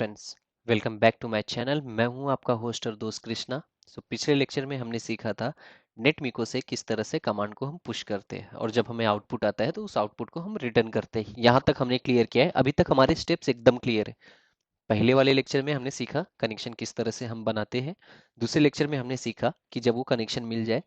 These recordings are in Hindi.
Friends, welcome back to my channel. मैं हूं आपका होस्ट और दोस्त कृष्णा। पिछले लेक्चर में हमने सीखा था नेटमिको से किस तरह से कमांड को हम पुश करते हैं और जब हमें आउटपुट आता है तो उस आउटपुट को हम रिटर्न करते हैं। यहाँ तक हमने क्लियर किया है। अभी तक हमारे स्टेप्स एकदम क्लियर है। पहले वाले लेक्चर में हमने सीखा कनेक्शन किस तरह से हम बनाते हैं। दूसरे लेक्चर में हमने सीखा कि जब वो कनेक्शन मिल जाए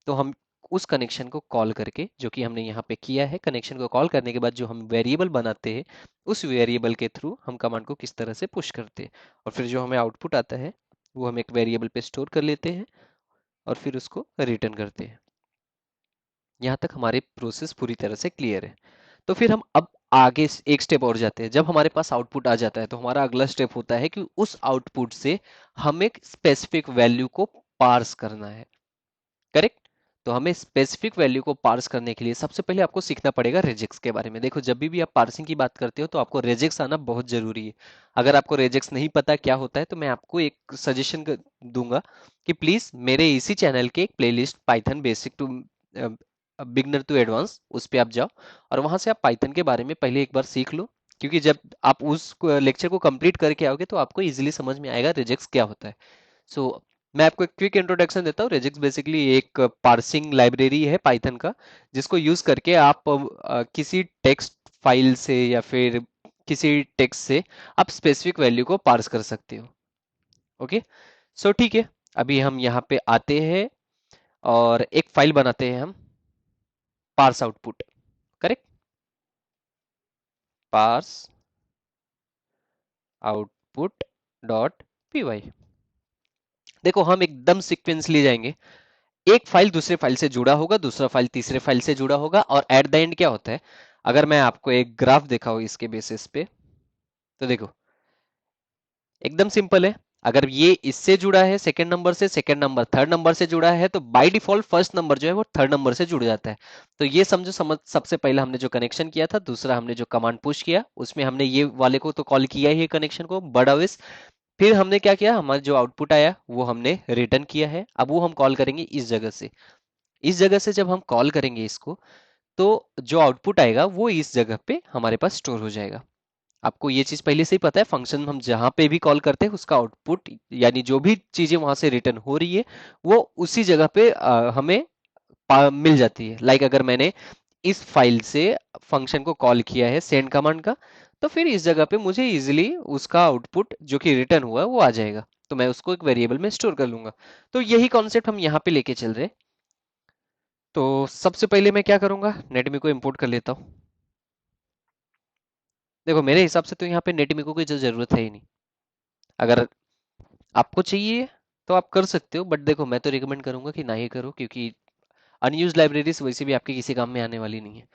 तो हम उस कनेक्शन को कॉल करके, जो कि हमने यहाँ पे किया है, कनेक्शन को कॉल करने के बाद जो हम वेरिएबल बनाते हैं उस वेरिएबल के थ्रू हम कमांड को किस तरह से पुश करते हैं और फिर जो हमें आउटपुट आता है वो हम एक वेरिएबल पे स्टोर कर लेते हैं और फिर उसको रिटर्न करते हैं। यहाँ तक हमारी प्रोसेस पूरी तरह से क्लियर है। तो फिर हम अब आगे एक स्टेप और जाते हैं। जब हमारे पास आउटपुट आ जाता है तो हमारा अगला स्टेप होता है कि उस आउटपुट से हम एक स्पेसिफिक वैल्यू को पार्स करना है। करेक्ट। तो हमें स्पेसिफिक वैल्यू को पार्स करने के लिए सबसे पहले आपको सीखना पड़ेगा रेजेक्स के बारे में। देखो, जब भी आप पार्सिंग की बात करते हो तो आपको रेजेक्स आना बहुत जरूरी है। अगर आपको रेजेक्स नहीं पता क्या होता है तो मैं आपको एक सजेशन दूंगा कि प्लीज मेरे इसी चैनल के एक playlist Python basic to beginner to advance, उस पे आप जाओ और वहां से आप पाइथन के बारे में पहले एक बार सीख लो। क्योंकि जब आप उस लेक्चर को कंप्लीट करके आओगे तो आपको इजीली समझ में आएगा रेजेक्स क्या होता है। सो मैं आपको एक क्विक इंट्रोडक्शन देता हूँ। रेजिक्स बेसिकली एक पार्सिंग लाइब्रेरी है पाइथन का, जिसको यूज करके आप किसी टेक्स्ट फाइल से या फिर किसी टेक्स्ट से आप स्पेसिफिक वैल्यू को पार्स कर सकते हो। ओके, सो ठीक है। अभी हम यहाँ पे आते हैं और एक फाइल बनाते हैं हम, parse output. Correct, parse output dot py। देखो, हम एकदम सीक्वेंसली जाएंगे। एक फाइल दूसरे फाइल से जुड़ा होगा, दूसरा फाइल तीसरे फाइल से जुड़ा होगा और एट द एंड क्या होता है, अगर मैं आपको एक ग्राफ दिखाऊं इसके बेसिस पे, तो देखो एकदम सिंपल है। अगर ये इससे जुड़ा है सेकंड नंबर से, सेकंड नंबर थर्ड नंबर से जुड़ा है, तो बाय डिफॉल्ट फर्स्ट नंबर जो है वो थर्ड नंबर से जुड़ जाता है। तो ये समझो, सबसे पहले हमने जो कनेक्शन किया था, दूसरा हमने जो कमांड पुश किया उसमें हमने ये वाले को तो कॉल किया ही है, कनेक्शन को बड़ा विस। फिर हमने क्या किया, हमारा जो आउटपुट आया वो हमने रिटर्न किया है। अब वो हम कॉल करेंगे इस जगह से। इस जगह से जब हम कॉल करेंगे इसको, तो जो आउटपुट आएगा वो इस जगह पे हमारे पास स्टोर हो जाएगा। आपको ये चीज पहले से ही पता है, फंक्शन हम जहां पे भी कॉल करते हैं उसका आउटपुट यानी जो भी चीजें वहां से रिटर्न हो रही है वो उसी जगह पे हमें मिल जाती है। लाइक अगर मैंने इस फाइल से फंक्शन को कॉल किया है सेंड कमांड का, तो फिर इस जगह पे मुझे इजिली उसका आउटपुट जो कि रिटर्न हुआ है वो आ जाएगा। तो मैं उसको एक वेरिएबल में स्टोर कर लूंगा। तो यही कॉन्सेप्ट हम यहाँ पे लेके चल रहे हैं। तो सबसे पहले मैं क्या करूंगा, नेटमी को इंपोर्ट कर लेता हूँ। देखो, मेरे हिसाब से तो यहाँ पे नेटमिको की जो जरूरत है ही नहीं। अगर आपको चाहिए तो आप कर सकते हो, बट देखो मैं तो रिकमेंड करूंगा कि ना ही करो, क्योंकि अनयूज लाइब्रेरीज वैसे भी आपके किसी काम में आने वाली नहीं है।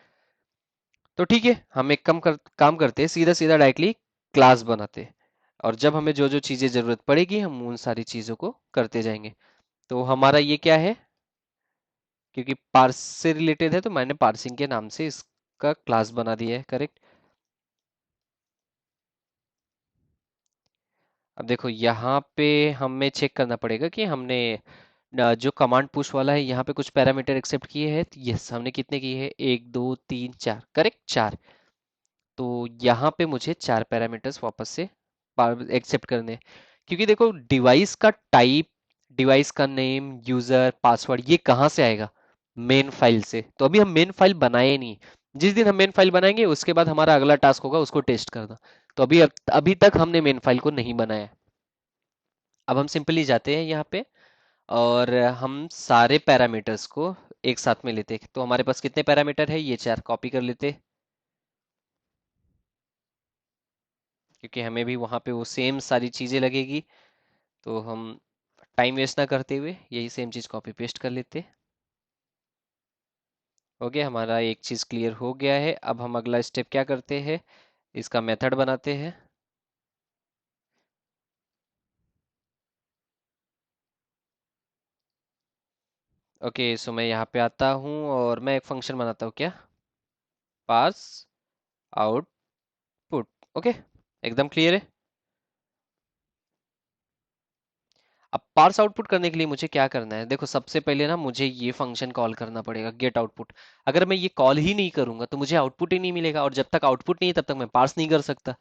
तो ठीक है, हम एक काम करते हैं, सीधा सीधा डायरेक्टली क्लास बनाते हैं और जब हमें जो जो चीजें जरूरत पड़ेगी हम उन सारी चीजों को करते जाएंगे। तो हमारा ये क्या है, क्योंकि पार्स से रिलेटेड है तो मैंने पार्सिंग के नाम से इसका क्लास बना दिया है। करेक्ट। अब देखो यहाँ पे हमें चेक करना पड़ेगा कि हमने जो कमांड पुश वाला है यहाँ पे कुछ पैरामीटर एक्सेप्ट किए हैं। यस, हमने कितने किए हैं, एक दो तीन चार। करेक्ट, चार। तो यहाँ पे मुझे चार पैरामीटर्स वापस से एक्सेप्ट करने हैं। क्योंकि देखो, डिवाइस का टाइप, डिवाइस का नेम, यूजर, पासवर्ड, ये कहाँ से आएगा, मेन फाइल से। तो अभी हम मेन फाइल बनाए नहीं। जिस दिन हम मेन फाइल बनाएंगे उसके बाद हमारा अगला टास्क होगा उसको टेस्ट करना। तो अभी तक हमने मेन फाइल को नहीं बनाया। अब हम सिंपली जाते हैं यहाँ पे और हम सारे पैरामीटर्स को एक साथ में लेते हैं। तो हमारे पास कितने पैरामीटर है, ये चार कॉपी कर लेते, क्योंकि हमें भी वहां पे वो सेम सारी चीजें लगेगी। तो हम टाइम वेस्ट ना करते हुए यही सेम चीज कॉपी पेस्ट कर लेते। हो गया, हमारा एक चीज क्लियर हो गया है। अब हम अगला स्टेप क्या करते हैं, इसका मेथड बनाते हैं। ओके, सो मैं यहाँ पे आता हूँ और मैं एक फंक्शन बनाता हूँ, क्या, पास आउटपुट। ओके, एकदम क्लियर है। अब पार्स आउटपुट करने के लिए मुझे क्या करना है, देखो सबसे पहले ना मुझे ये फंक्शन कॉल करना पड़ेगा, गेट आउटपुट। अगर मैं ये कॉल ही नहीं करूंगा तो मुझे आउटपुट ही नहीं मिलेगा और जब तक आउटपुट नहीं है तब तक मैं पार्स नहीं कर सकता।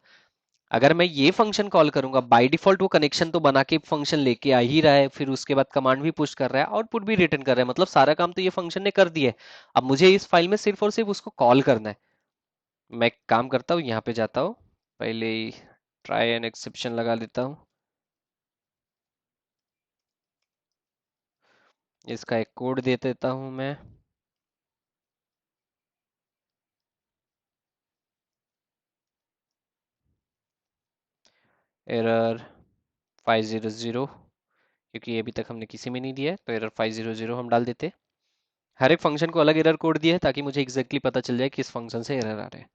अगर मैं ये फंक्शन कॉल करूंगा बाय डिफॉल्ट वो कनेक्शन तो बना के फंक्शन लेके आ ही रहा है, फिर उसके बाद कमांड भी पुश कर रहा है, आउटपुट भी रिटर्न कर रहा है, मतलब सारा काम तो ये फंक्शन ने कर दिया है। अब मुझे इस फाइल में सिर्फ और सिर्फ उसको कॉल करना है। मैं एक काम करता हूँ, यहाँ पे जाता हूँ, पहले ट्राई एन एक्सेप्शन लगा लेता हूँ, इसका एक कोड दे देता हूँ मैं। एरर 500, क्योंकि अभी तक हमने किसी में नहीं दिया है तो एरर 500 हम डाल देते हैं। हर एक फंक्शन को अलग एरर कोड दिया है ताकि मुझे एग्जैक्टली पता चल जाए किस फंक्शन से एरर आ रहे हैं।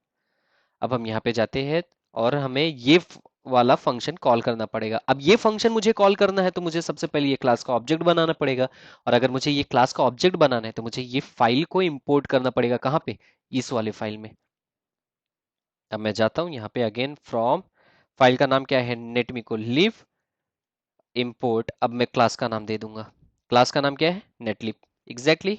अब हम यहाँ पे जाते हैं और हमें ये वाला फंक्शन कॉल करना पड़ेगा। अब ये फंक्शन मुझे कॉल करना है तो मुझे सबसे पहले ये क्लास का ऑब्जेक्ट बनाना पड़ेगा, और अगर मुझे ये क्लास का ऑब्जेक्ट बनाना है तो मुझे ये फाइल को इंपोर्ट करना पड़ेगा। कहाँ पे? इस वाले फाइल में। अब मैं जाता हूँ यहाँ पे अगेन फ्रॉम, फाइल का नाम क्या है? नेटमिको लिव इंपोर्ट। अब मैं क्लास का नाम दे दूंगा, क्लास का नाम क्या है? नेटलिप। एग्जैक्टली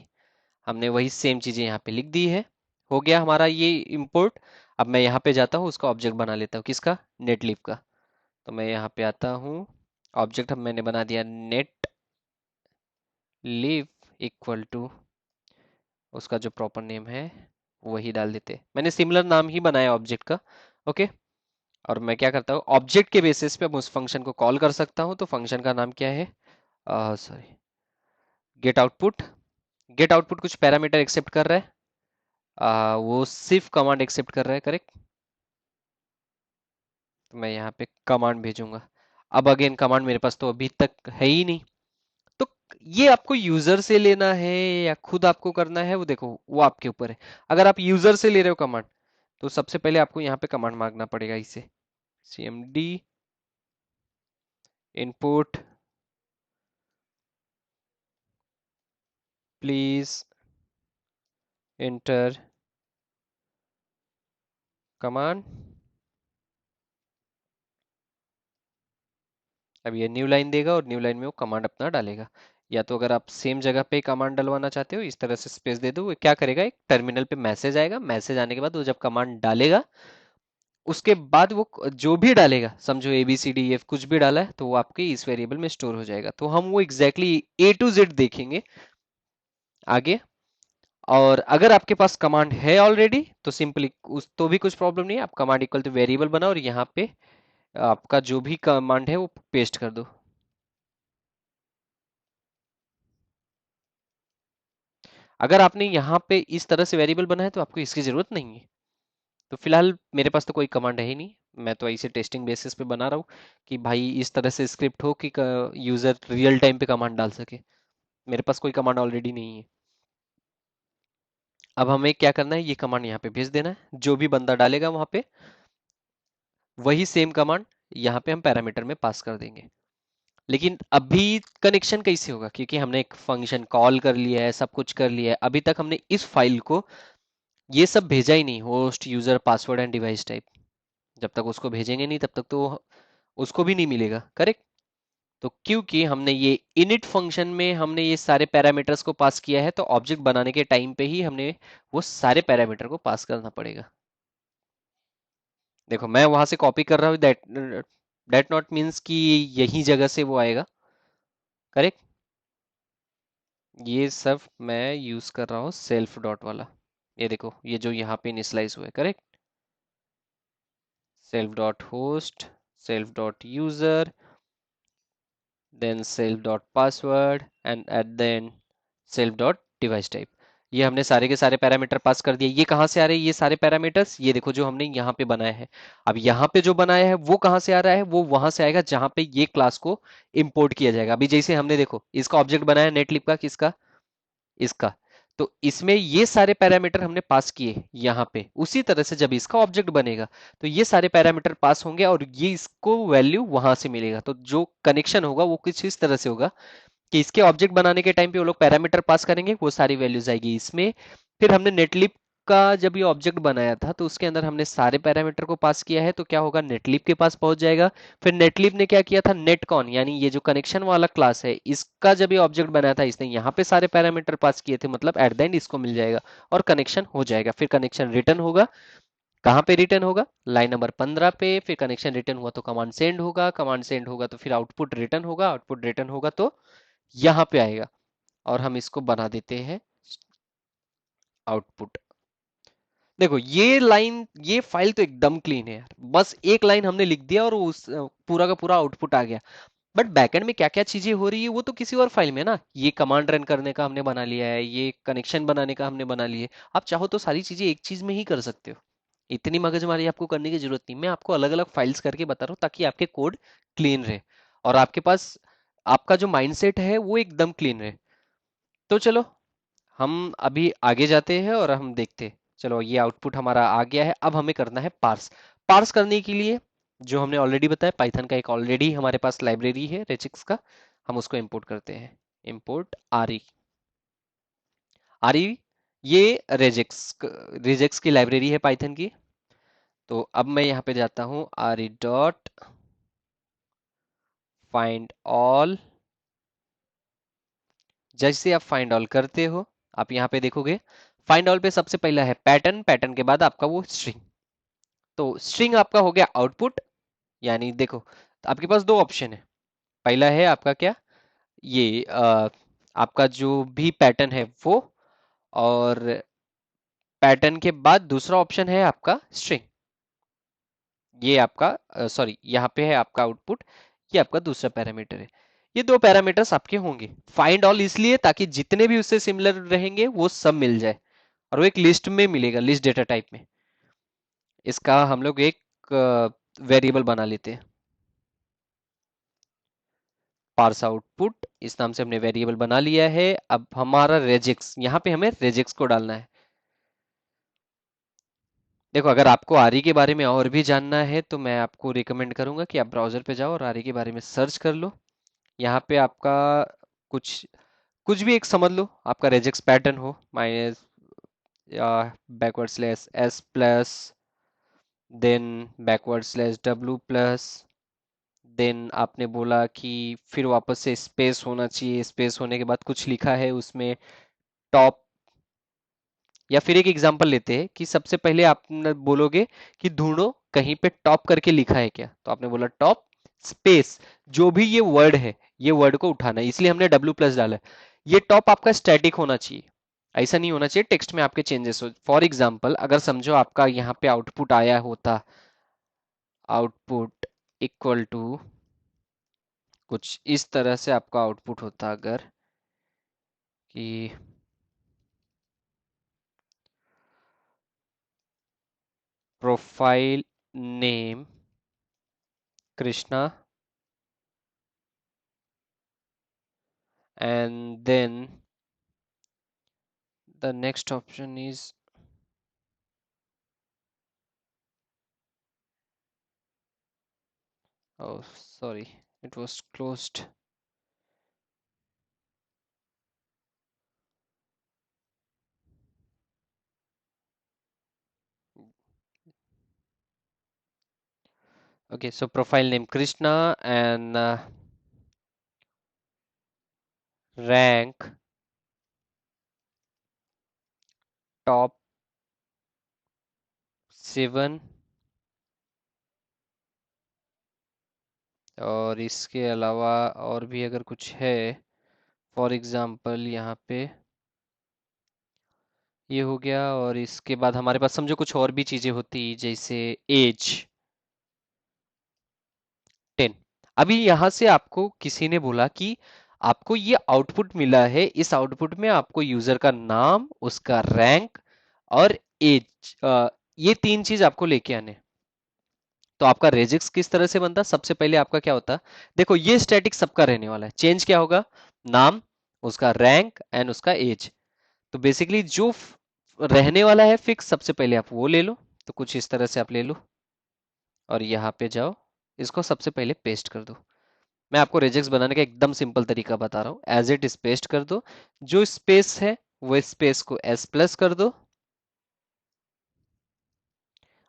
हमने वही सेम चीजें यहाँ पे लिख दी है। हो गया हमारा ये इंपोर्ट। अब मैं यहाँ पे जाता हूँ, उसका ऑब्जेक्ट बना लेता हूँ। किसका? नेटलिप का। तो मैं यहाँ पे आता हूँ, ऑब्जेक्ट अब मैंने बना दिया नेट लिव इक्वल टू, उसका जो प्रॉपर नेम है वही डाल देते। मैंने सिमिलर नाम ही बनाया ऑब्जेक्ट का। ओके। और मैं क्या करता हूँ, ऑब्जेक्ट के बेसिस पे मैं उस फंक्शन को कॉल कर सकता हूँ। तो फंक्शन का नाम क्या है? Sorry, get output. Get output कुछ पैरामीटर एक्सेप्ट कर रहा है, वो सिर्फ कमांड एक्सेप्ट कर रहा है, करेक्ट। तो मैं यहाँ पे कमांड भेजूंगा। अब अगेन कमांड मेरे पास तो अभी तक है ही नहीं, तो ये आपको यूजर से लेना है या खुद आपको करना है, वो देखो वो आपके ऊपर है। अगर आप यूजर से ले रहे हो कमांड, तो सबसे पहले आपको यहाँ पे कमांड मांगना पड़ेगा इसे, cmd input please enter command। अब ये न्यू लाइन देगा और न्यू लाइन में वो कमांड अपना डालेगा। या तो अगर आप सेम जगह पे कमांड डलवाना चाहते हो, इस तरह से स्पेस दे दो, वो क्या करेगा, एक टर्मिनल पे मैसेज आएगा, मैसेज आने के बाद वो जब कमांड डालेगा, उसके बाद वो जो भी डालेगा, समझो A B C D F कुछ भी डाला है, तो वो आपके इस वेरिएबल में स्टोर हो जाएगा। तो हम वो एग्जैक्टली ए टू जेड देखेंगे आगे। और अगर आपके पास कमांड है ऑलरेडी तो सिंपली उस तो भी कुछ प्रॉब्लम नहीं है, आप कमांड इक्वल टू वेरिएबल बनाओ और यहाँ पे आपका जो भी कमांड है वो पेस्ट कर दो। अगर आपने यहाँ पे इस तरह से वेरिएबल बनाया तो आपको इसकी जरूरत नहीं है। तो फिलहाल मेरे पास तो कोई कमांड है ही नहीं, मैं तो ऐसे टेस्टिंग बेसिस पे बना रहा हूँ कि भाई इस तरह से स्क्रिप्ट हो कि यूजर रियल टाइम पे कमांड डाल सके। मेरे पास कोई कमांड ऑलरेडी नहीं है। अब हमें क्या करना है, ये कमांड यहाँ पे भेज देना है, जो भी बंदा डालेगा वहां पे वही सेम कमांड यहाँ पे हम पैरामीटर में पास कर देंगे। लेकिन अभी कनेक्शन कैसे होगा, क्योंकि हमने एक फंक्शन कॉल कर लिया है, सब कुछ कर लिया है, अभी तक हमने इस फाइल को ये सब भेजा ही नहीं, host user password and device type. जब तक उसको भेजेंगे नहीं तब तक तो उसको भी नहीं मिलेगा, करेक्ट। तो क्योंकि हमने ये init फंक्शन में हमने ये सारे पैरामीटर्स को पास किया है, तो ऑब्जेक्ट बनाने के टाइम पे ही हमने वो सारे पैरामीटर को पास करना पड़ेगा। देखो मैं वहां से कॉपी कर रहा हूँ, दैट दैट नॉट मीन्स कि यही जगह से वो आएगा, करेक्ट। ये सब मैं यूज कर रहा हूँ सेल्फ डॉट वाला। ये देखो ये जो यहाँ पे इनिशियलाइज हुआ है, correct. Self dot host, self dot user, then self dot password and at then self dot device type. ये हमने सारे के सारे पैरामीटर पास कर दिए। ये कहाँ से आ रहे हैं ये सारे पैरामीटर्स? ये देखो जो हमने यहाँ पे बनाया है। अब यहाँ पे जो बनाया है वो कहाँ से आ रहा है? वो वहां से आएगा जहां पे ये क्लास को इंपोर्ट किया जाएगा। अभी जैसे हमने देखो इसका ऑब्जेक्ट बनाया नेटलिप का, किसका? इसका। तो इसमें ये सारे पैरामीटर हमने पास किए यहाँ पे, उसी तरह से जब इसका ऑब्जेक्ट बनेगा तो ये सारे पैरामीटर पास होंगे और ये इसको वैल्यू वहां से मिलेगा। तो जो कनेक्शन होगा वो कुछ इस तरह से होगा कि इसके ऑब्जेक्ट बनाने के टाइम पे वो लोग पैरामीटर पास करेंगे, वो सारी वैल्यूज आएगी इसमें। फिर हमने नेटलिप का जब ये ऑब्जेक्ट बनाया था तो उसके अंदर हमने सारे पैरामीटर को पास किया है, तो क्या होगा, नेटलिप के पास पहुंच जाएगा। फिर नेटलिप ने क्या किया था, नेटकॉन यानी ये जो कनेक्शन वाला क्लास है इसका जब ये ऑब्जेक्ट बनाया था इसने यहाँ पे सारे पैरामीटर पास किए थे, मतलब एट द एंड इसको मिल जाएगा और कनेक्शन हो जाएगा। फिर कनेक्शन रिटर्न होगा, कहाँ पे रिटर्न होगा? लाइन नंबर 15 पे। फिर कनेक्शन रिटर्न हुआ तो कमांड सेंड होगा, कमांड सेंड होगा तो फिर आउटपुट रिटर्न होगा, आउटपुट रिटर्न होगा तो यहाँ पे आएगा। और हम इसको बना देते हैं आउटपुट। देखो ये लाइन, ये फाइल तो एकदम क्लीन है यार, बस एक लाइन हमने लिख दिया और उस पूरा का पूरा आउटपुट आ गया। बट बैकएंड में क्या क्या चीजें हो रही है वो तो किसी और फाइल में ना। ये कमांड रन करने का हमने बना लिया है, ये कनेक्शन बनाने का हमने बना लिया है। आप चाहो तो सारी चीजें एक चीज में ही कर सकते हो, इतनी मगजमारी आपको करने की जरूरत नहीं। मैं आपको अलग अलग फाइल्स करके बता रहा हूँ ताकि आपके कोड क्लीन रहे और आपके पास आपका जो माइंडसेट है वो एकदम क्लीन रहे। तो चलो हम अभी आगे जाते हैं और हम देखते हैं। चलो ये आउटपुट हमारा आ गया है, अब हमें करना है पार्स। पार्स करने के लिए जो हमने ऑलरेडी बताया, पाइथन का एक ऑलरेडी हमारे पास लाइब्रेरी है रेजिक्स का, हम उसको इंपोर्ट करते हैं। इंपोर्ट आरई। आरई ये रेजिक्स रेजिक्स की लाइब्रेरी है पाइथन की। तो अब मैं यहाँ पे जाता हूँ आरई डॉट फाइंड ऑल। जैसे आप फाइंड ऑल करते हो, आप यहाँ पे देखोगे फाइंड ऑल पे सबसे पहला है पैटर्न, पैटर्न के बाद आपका वो स्ट्रिंग। तो स्ट्रिंग आपका हो गया आउटपुट। यानी देखो आपके पास दो ऑप्शन है। पहला है आपका क्या, ये आपका जो भी पैटर्न है वो, और पैटर्न के बाद दूसरा ऑप्शन है आपका स्ट्रिंग। ये आपका सॉरी यहाँ पे है आपका आउटपुट, ये आपका दूसरा पैरामीटर है। ये दो पैरामीटर्स आपके होंगे। फाइंड ऑल इसलिए ताकि जितने भी उससे सिमिलर रहेंगे वो सब मिल जाए और वो एक लिस्ट में मिलेगा, लिस्ट डेटा टाइप में। इसका हम लोग एक वेरिएबल बना लेते हैं, पार्स आउटपुट इस नाम से हमने वेरिएबल बना लिया है। अब हमारा रेजिक्स, यहाँ पे हमें रेजिक्स को डालना है। देखो अगर आपको आरी के बारे में और भी जानना है तो मैं आपको रिकमेंड करूंगा कि आप ब्राउजर पे जाओ और आरी के बारे में सर्च कर लो। यहाँ पे आपका कुछ कुछ भी एक समझ लो, आपका रेजिक्स पैटर्न हो माइनस या backward slash S plus, then backward slash W plus, then आपने बोला कि फिर वापस से स्पेस होना चाहिए, स्पेस होने के बाद कुछ लिखा है उसमें टॉप। या फिर एक एग्जांपल लेते हैं कि सबसे पहले आप बोलोगे कि ढूंढो कहीं पे टॉप करके लिखा है क्या, तो आपने बोला टॉप स्पेस, जो भी ये वर्ड है ये वर्ड को उठाना है, इसलिए हमने डब्ल्यू प्लस डाला है। ये टॉप आपका स्टैटिक होना चाहिए, ऐसा नहीं होना चाहिए टेक्स्ट में आपके चेंजेस हो। फॉर एग्जाम्पल अगर समझो आपका यहाँ पे आउटपुट आया होता, आउटपुट इक्वल टू कुछ इस तरह से आपका आउटपुट होता अगर कि profile name Krishna and then the next option is oh sorry, it was closed. Okay, so profile name Krishna and rank top 7। और इसके अलावा और भी अगर कुछ है, फॉर एग्जांपल यहाँ पे ये हो गया, और इसके बाद हमारे पास समझो कुछ और भी चीजें होती जैसे एज 10। अभी यहाँ से आपको किसी ने बोला कि आपको ये आउटपुट मिला है, इस आउटपुट में आपको यूजर का नाम, उसका रैंक और एज, ये तीन चीज आपको लेके आने। तो आपका रेजिक्स किस तरह से बनता? सबसे पहले आपका क्या होता, देखो ये स्टैटिक सबका रहने वाला है, चेंज क्या होगा, नाम, उसका रैंक एंड उसका एज। तो बेसिकली जो रहने वाला है फिक्स, सबसे पहले आप वो ले लो। तो कुछ इस तरह से आप ले लो और यहाँ पे जाओ, इसको सबसे पहले पेस्ट कर दो। मैं आपको रेजेक्स बनाने का एकदम सिंपल तरीका बता रहा हूँ, एज इट इज पेस्ट कर दो। जो स्पेस है वो स्पेस को एस प्लस कर दो,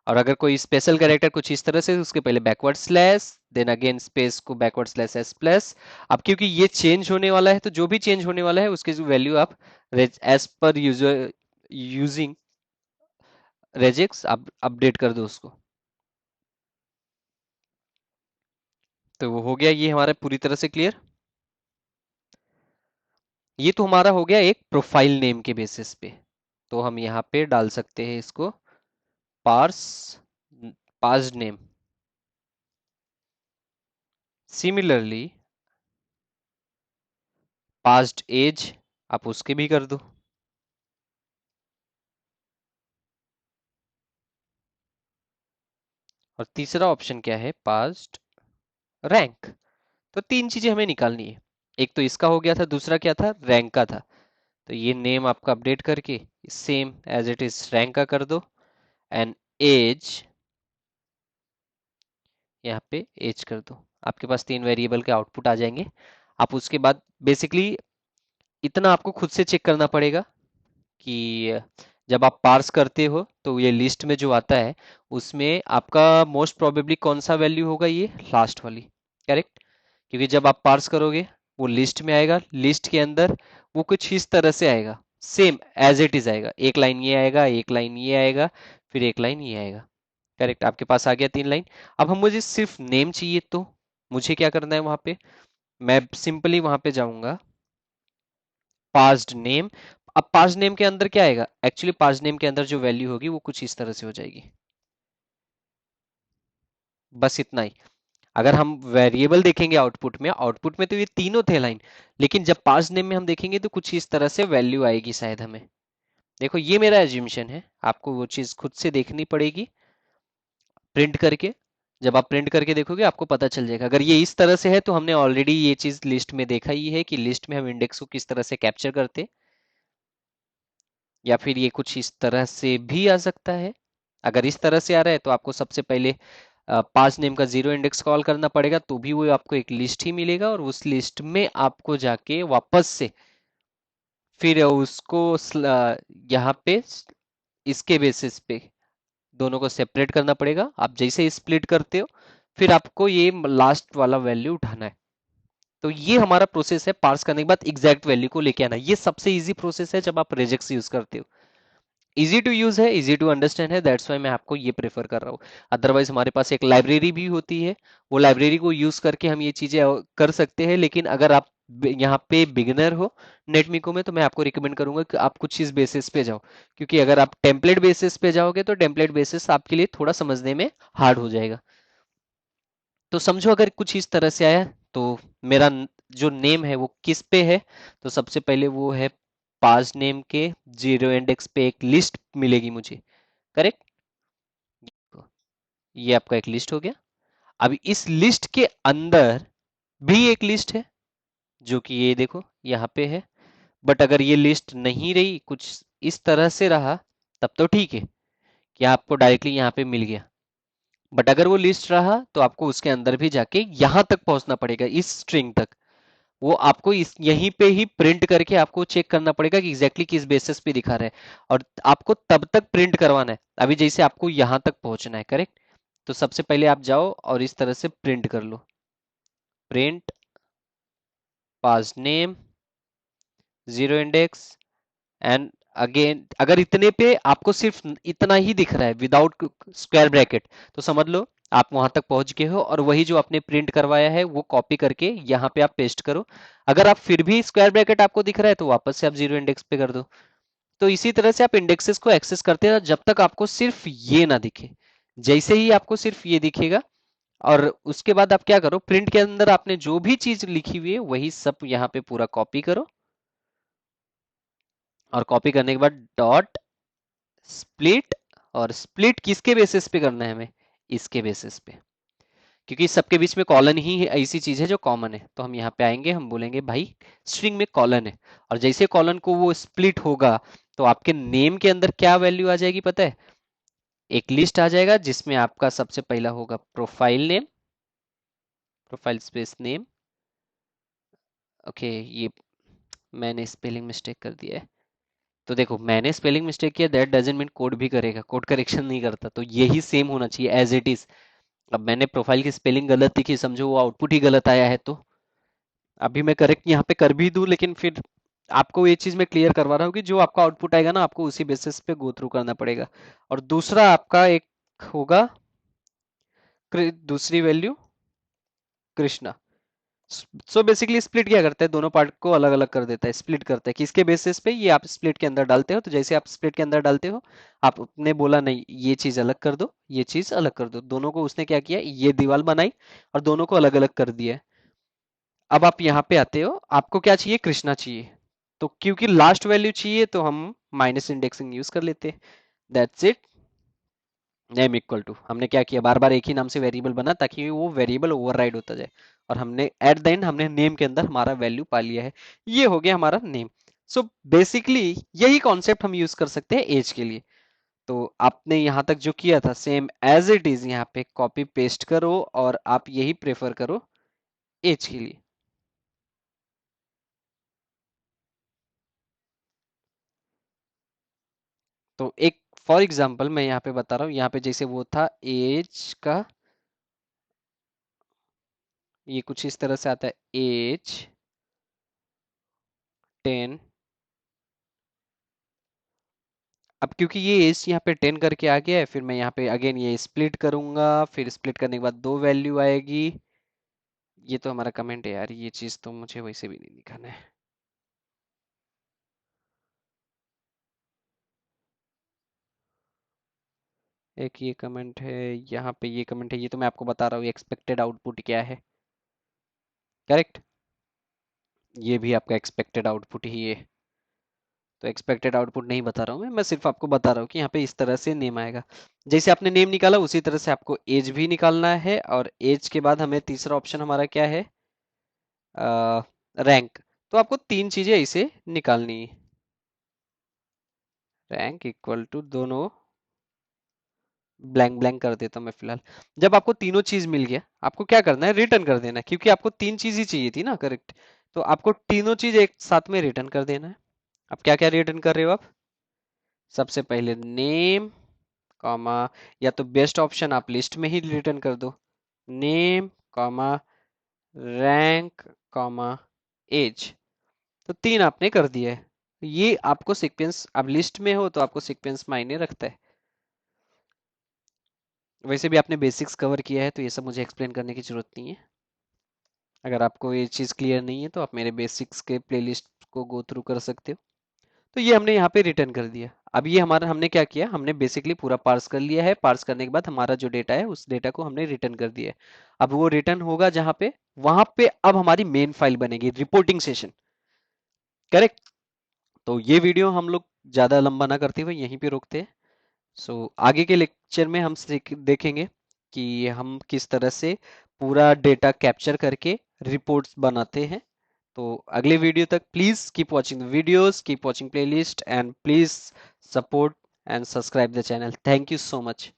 और अगर कोई स्पेशल कैरेक्टर कुछ इस तरह से, उसके पहले backward slash, then again space को बैकवर्ड स्लैश एस प्लस। अब क्योंकि ये चेंज होने वाला है तो जो भी चेंज होने वाला है उसकी वैल्यू आप एज पर यूजर यूजिंग रेजेक्स आप अपडेट कर दो उसको। तो वो हो गया, ये हमारा पूरी तरह से क्लियर। ये तो हमारा हो गया एक प्रोफाइल नेम के बेसिस पे। तो हम यहाँ पे डाल सकते हैं इसको parse passed name. Similarly passed age आप उसके भी कर दो। और तीसरा ऑप्शन क्या है, पास्ड रैंक। तो तीन चीजें हमें निकालनी है। एक तो इसका हो गया था, दूसरा क्या था, रैंक का था। तो ये नेम आपका अपडेट करके same as it is rank का कर दो, एंड एज यहाँ पे एज कर दो। आपके पास तीन वेरिएबल के आउटपुट आ जाएंगे। आप उसके बाद बेसिकली इतना आपको खुद से चेक करना पड़ेगा कि जब आप पार्स करते हो तो ये लिस्ट में जो आता है उसमें आपका मोस्ट प्रोबेबली कौन सा वैल्यू होगा, ये लास्ट वाली, करेक्ट। क्योंकि जब आप पार्स करोगे वो लिस्ट में आएगा, लिस्ट के अंदर वो कुछ इस तरह से आएगा, सेम एज इट इज आएगा। एक लाइन ये आएगा, एक लाइन ये आएगा, फिर एक लाइन ये आएगा, करेक्ट। आपके पास आ गया तीन लाइन। अब हम मुझे सिर्फ नेम चाहिए, तो मुझे क्या करना है वहां पे, मैं सिंपली वहां पे जाऊंगा पास्ड नेम। अब पास्ड नेम के अंदर क्या आएगा, एक्चुअली पास्ड नेम के अंदर जो वैल्यू होगी वो कुछ इस तरह से हो जाएगी। बस इतना ही। अगर हम वेरिएबल देखेंगे आउटपुट में तो ये तीनों थे लाइन, लेकिन जब पास्ड नेम में हम देखेंगे तो कुछ इस तरह से वैल्यू आएगी शायद हमें। देखो ये मेरा एज्यूमशन है, आपको वो चीज खुद से देखनी पड़ेगी प्रिंट करके। जब आप प्रिंट करके देखोगे आपको पता चल जाएगा। अगर ये इस तरह से है तो हमने ऑलरेडी ये चीज लिस्ट में देखा ही है कि लिस्ट में हम इंडेक्स को किस तरह से कैप्चर करते, या फिर ये कुछ इस तरह से भी आ सकता है। अगर इस तरह से आ रहा है तो आपको सबसे पहले पास नेम का जीरो इंडेक्स कॉल करना पड़ेगा, तो भी वो आपको एक लिस्ट ही मिलेगा, और उस लिस्ट में आपको जाके वापस से फिर उसको यहाँ पे इसके बेसिस पे दोनों को सेपरेट करना पड़ेगा। आप जैसे स्प्लिट करते हो फिर आपको ये लास्ट वाला वैल्यू उठाना है। तो ये हमारा प्रोसेस है, पार्स करने के बाद एग्जैक्ट वैल्यू को लेके आना। ये सबसे इजी प्रोसेस है जब आप रेजेक्स यूज करते हो। इजी टू यूज है, इजी टू अंडरस्टैंड है, दैट्स वाई मैं आपको ये प्रेफर कर रहा हूँ। अदरवाइज हमारे पास एक लाइब्रेरी भी होती है, वो लाइब्रेरी को यूज करके हम ये चीजें कर सकते हैं। लेकिन अगर आप यहाँ पे बिगिनर हो नेटमिको में, तो मैं आपको रिकमेंड करूंगा कि आप कुछ इस बेसिस पे जाओ। क्योंकि अगर आप टेम्पलेट बेसिस पे जाओगे तो टेम्पलेट बेसिस आपके लिए थोड़ा समझने में हार्ड हो जाएगा। तो समझो अगर कुछ इस तरह से आया तो मेरा जो नेम है वो किस पे है, तो सबसे पहले वो है पास नेम के जीरो इंडेक्स पे एक लिस्ट मिलेगी मुझे, करेक्ट। ये आपका एक लिस्ट हो गया। अब इस लिस्ट के अंदर भी एक लिस्ट है जो कि ये देखो यहाँ पे है। बट अगर ये लिस्ट नहीं रही, कुछ इस तरह से रहा, तब तो ठीक है कि आपको डायरेक्टली यहाँ पे मिल गया। बट अगर वो लिस्ट रहा तो आपको उसके अंदर भी जाके यहाँ तक पहुंचना पड़ेगा, इस स्ट्रिंग तक। वो आपको इस यहीं पे ही प्रिंट करके आपको चेक करना पड़ेगा कि एग्जैक्टली किस बेसिस पे दिखा रहा है, और आपको तब तक प्रिंट करवाना है। अभी जैसे आपको यहां तक पहुंचना है, करेक्ट। तो सबसे पहले आप जाओ और इस तरह से प्रिंट कर लो, print pass name zero index, and again अगर इतने पे आपको सिर्फ इतना ही दिख रहा है विदाउट स्क्वायर ब्रैकेट, तो समझ लो आप वहां तक पहुंच गए हो, और वही जो आपने प्रिंट करवाया है वो कॉपी करके यहाँ पे आप पेस्ट करो। अगर आप फिर भी स्क्वायर ब्रैकेट आपको दिख रहा है तो वापस से आप जीरो इंडेक्स पे कर दो। तो इसी तरह से आप इंडेक्सेस को एक्सेस करते हैं जब तक आपको सिर्फ ये ना दिखे। जैसे ही आपको सिर्फ ये दिखेगा, और उसके बाद आप क्या करो, प्रिंट के अंदर आपने जो भी चीज लिखी हुई है वही सब यहाँ पे पूरा कॉपी करो। और कॉपी करने के बाद डॉट स्प्लिट, और स्प्लिट किसके बेसिस पे करना है हमें, इसके बेसिस पे। क्योंकि सबके बीच में कॉलन ही ऐसी चीज है जो कॉमन है। तो हम यहाँ पे आएंगे, हम बोलेंगे भाई स्ट्रिंग में कॉलन है, और जैसे कॉलन को वो स्प्लिट होगा तो आपके नेम के अंदर क्या वैल्यू आ जाएगी पता है, एक लिस्ट आ जाएगा जिसमें आपका सबसे पहला होगा profile name, profile space name. Okay, ये मैंने स्पेलिंग मिस्टेक कर दिया है। तो देखो मैंने स्पेलिंग मिस्टेक किया, दैट डजंट मीन कोड भी करेगा, कोड करेक्शन नहीं करता। तो यही सेम होना चाहिए एज इट इज। अब मैंने प्रोफाइल की स्पेलिंग गलत लिखी, समझो वो आउटपुट ही गलत आया है, तो अभी मैं करेक्ट यहाँ पे कर भी दूं लेकिन फिर आपको ये चीज मैं क्लियर करवा रहा हूँ कि जो आपका आउटपुट आएगा ना, आपको उसी बेसिस पे गो थ्रू करना पड़ेगा। और दूसरा आपका एक होगा दूसरी value Krishna. So basically split क्या करता है, दोनों पार्ट को अलग अलग कर देता है, स्प्लिट करता है। किसके बेसिस पे, ये आप स्प्लिट के अंदर डालते हो। तो जैसे आप स्प्लिट के अंदर डालते हो, आपने बोला नहीं ये चीज अलग कर दो, ये चीज अलग कर दो, दोनों को उसने क्या किया, ये दीवार बनाई और दोनों को अलग अलग कर दिया। अब आप यहाँ पे आते हो, आपको क्या चाहिए, कृष्णा चाहिए। तो क्योंकि लास्ट वैल्यू चाहिए तो हम माइनस इंडेक्सिंग यूज कर लेते हैं। That's it. Name equal to, हमने क्या किया, बार बार एक ही नाम से वेरिएबल बना ताकि वो वेरिएबल ओवरराइड होता जाए। और हमने एट द एंड हमने नेम के अंदर हमारा वैल्यू पा लिया है। ये हो गया हमारा नेम। सो बेसिकली यही कॉन्सेप्ट हम यूज कर सकते हैं एज के लिए। तो आपने यहाँ तक जो किया था सेम एज इट इज यहाँ पे कॉपी पेस्ट करो और आप यही प्रेफर करो एज के लिए। तो एक फॉर एग्जांपल मैं यहाँ पे बता रहा हूँ, यहाँ पे जैसे वो था एज का, ये कुछ इस तरह से आता है एज 10। अब क्योंकि ये एज यहाँ पे 10 करके आ गया है, फिर मैं यहाँ पे अगेन ये स्प्लिट करूंगा, फिर स्प्लिट करने के बाद दो वैल्यू आएगी। ये तो हमारा कमेंट है यार, ये चीज तो मुझे वैसे भी नहीं दिखाना है। एक ये कमेंट है, यहाँ पे ये कमेंट है, ये तो मैं आपको बता रहा हूँ एक्सपेक्टेड आउटपुट क्या है। करेक्ट, ये भी आपका एक्सपेक्टेड आउटपुट ही है। तो एक्सपेक्टेड आउटपुट नहीं बता रहा हूँ मैं सिर्फ आपको बता रहा हूँ कि यहाँ पे इस तरह से नेम आएगा। जैसे आपने नेम निकाला उसी तरह से आपको एज भी निकालना है। और एज के बाद हमें तीसरा ऑप्शन हमारा क्या है, रैंक। तो आपको तीन चीजें इसे निकालनी है। रैंक इक्वल टू दोनों ब्लैंक ब्लैंक कर देता हूँ मैं फिलहाल। जब आपको तीनों चीज मिल गया, आपको क्या करना है, रिटर्न कर देना है, क्योंकि आपको तीन चीज ही चाहिए थी ना, करेक्ट। तो आपको तीनों चीज एक साथ में रिटर्न कर देना है। अब क्या क्या रिटर्न कर रहे हो आप, सबसे पहले नेम कॉमा, या तो बेस्ट ऑप्शन आप लिस्ट में ही रिटर्न कर दो, name comma rank comma age. तो तीन आपने कर दिया है। ये आपको सीक्वेंस, अब लिस्ट में हो तो आपको सीक्वेंस मायने रखता है। वैसे भी आपने बेसिक्स कवर किया है तो ये सब मुझे एक्सप्लेन करने की जरूरत नहीं है। अगर आपको ये चीज़ क्लियर नहीं है तो आप मेरे बेसिक्स के प्लेलिस्ट को गो थ्रू कर सकते हो। तो ये हमने यहाँ पे रिटर्न कर दिया। अब ये हमारा, हमने क्या किया, हमने बेसिकली पूरा पार्स कर लिया है। पार्स करने के बाद हमारा जो डेटा है उस डेटा को हमने रिटर्न कर दिया है। अब वो रिटर्न होगा जहाँ पे, वहां पे अब हमारी मेन फाइल बनेगी, रिपोर्टिंग सेशन। करेक्ट। तो ये वीडियो हम लोग ज्यादा लंबा ना करते हुए यहीं पे रोकते हैं। सो आगे के लेक्चर में हम देखेंगे कि हम किस तरह से पूरा डेटा कैप्चर करके रिपोर्ट्स बनाते हैं। तो अगले वीडियो तक please keep watching the videos, keep watching playlist, and please support and subscribe the channel. Thank you so much.